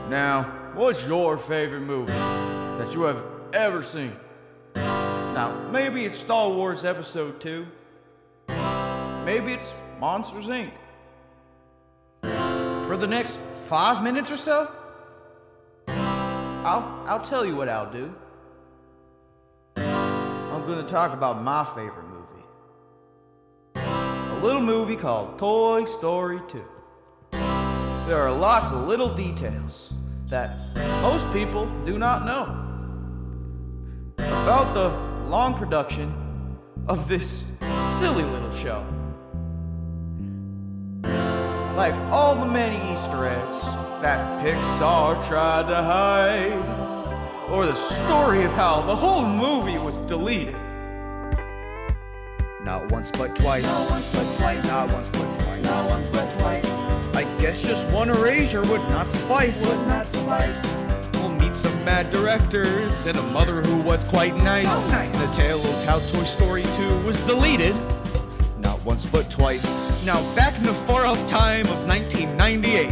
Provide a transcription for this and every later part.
Now, what's your favorite movie that you have ever seen? Now, maybe it's Star Wars Episode 2. Maybe it's Monsters, Inc. For the next 5 minutes or so, I'll tell you what I'll do. I'm gonna talk about my favorite movie. A little movie called Toy Story 2. There are lots of little details that most people do not know about the long production of this silly little show. Like all the many Easter eggs that Pixar tried to hide, or the story of how the whole movie was deleted. Not once but twice. Not once but twice. Not once but twice. Not once but twice. I guess just one erasure would not suffice. Would not suffice. We'll meet some mad directors and a mother who was quite nice. Oh, nice. The tale of how Toy Story 2 was deleted. Not once but twice. Now back in the far-off time of 1998,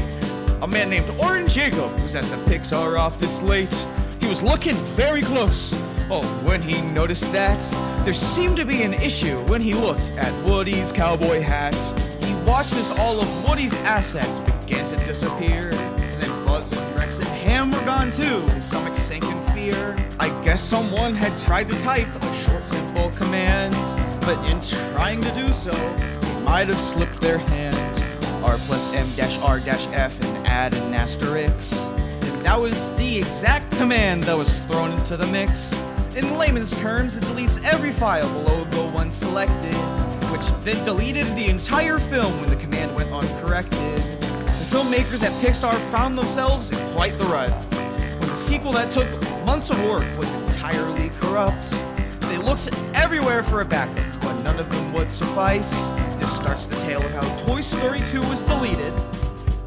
a man named Orrin Jacob was at the Pixar office late. He was looking very close. Oh, when he noticed that there seemed to be an issue when he looked at Woody's cowboy hat. He watched as all of Woody's assets began to disappear, and then Buzz and Rex and Ham were gone too. His stomach sank in fear. I guess someone had tried to type a short, simple command, but in trying to do so, they might have slipped their hand. R+M-R-F and add an asterisk. And that was the exact command that was thrown into the mix. In layman's terms, it deletes every file below the one selected, which then deleted the entire film when the command went uncorrected. The filmmakers at Pixar found themselves in quite the rut, when the sequel that took months of work was entirely corrupt. They looked everywhere for a backup, but none of them would suffice. This starts the tale of how Toy Story 2 was deleted.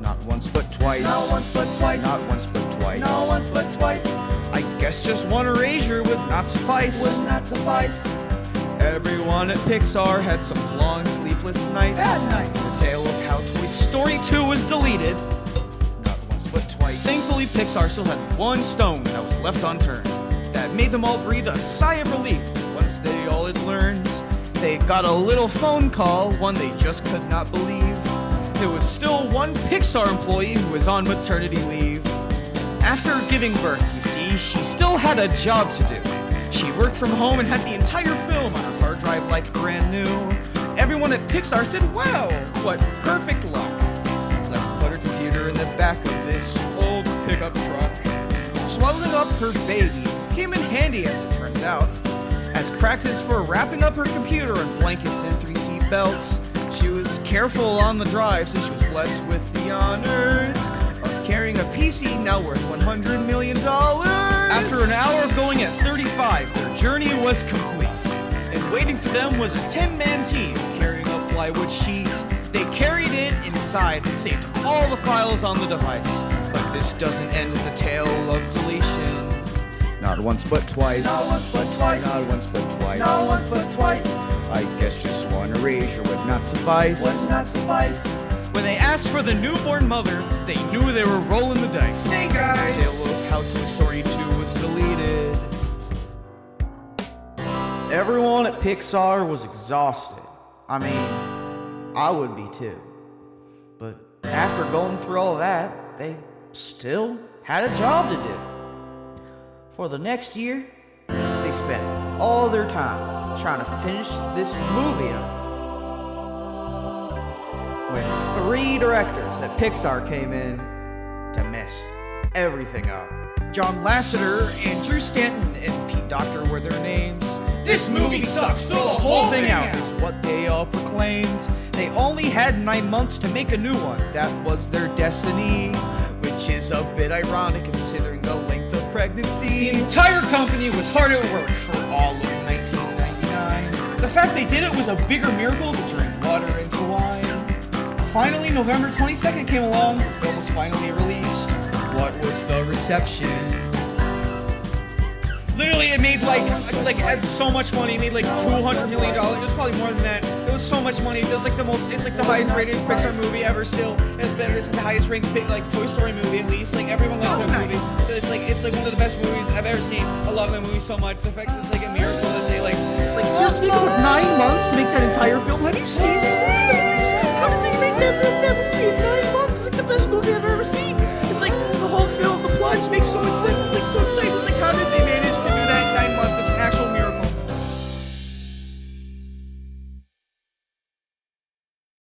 Not once but twice. Not once but twice. Not once but twice. Not once but twice. I guess just one erasure would not suffice. Would not suffice. Everyone at Pixar had some long sleepless nights. Bad nights. The tale of how Toy Story 2 was deleted. Not once but twice. Thankfully, Pixar still had one stone that was left unturned. That made them all breathe a sigh of relief once they all had learned. They got a little phone call, one they just could not believe. There was still one Pixar employee who was on maternity leave. After giving birth, you see, she still had a job to do. She worked from home and had the entire film on her hard drive like brand new. Everyone at Pixar said, wow, what perfect luck. Let's put her computer in the back of this old pickup truck. Swaddling up her baby came in handy, as it turns out. As practice for wrapping up her computer in blankets and 3 seat belts, she was careful on the drive since she was blessed with the honors of carrying a PC now worth $100 million. After an hour of going at 35, their journey was complete. And waiting for them was a 10-man team carrying a plywood sheet. They carried it inside and saved all the files on the device. But this doesn't end the tale of deletion. Not once but twice. Not once but twice. Not once but twice. Not once but twice. I guess just one erasure would not suffice. Would not suffice. When they asked for the newborn mother, they knew they were rolling the dice. Snake eyes. The tale of how Toy Story 2 was deleted. Everyone at Pixar was exhausted. I mean, I would be too. But after going through all that, they still had a job to do. For the next year, they spent all their time trying to finish this movie up. When 3 directors at Pixar came in to mess everything up. John Lasseter, Andrew Stanton, and Pete Docter were their names. This movie sucks, throw the whole thing out, is what they all proclaimed. They only had 9 months to make a new one, that was their destiny. Which is a bit ironic considering the length of pregnancy. The entire company was hard at work for all of 1999. The fact they did it was a bigger miracle than turning water into wine. Finally, November 22nd came along, the film was finally released. What was the reception? Literally, it made like so much money. It made like $200 million. It was probably more than that. It was so much money. It was like it's like the highest rated Pixar movie ever. Still, it's better. It's the highest ranked like Toy Story movie at least. Like everyone loves that it's like one of the best movies I've ever seen. I love that movie so much. The fact that it's like a miracle that they like seriously, it took 9 months to make that entire film. Have you seen it? How did they make that movie in 9 months? It's like the best movie I've ever seen. It's like the whole film, the plot just makes so much sense. It's like so tight.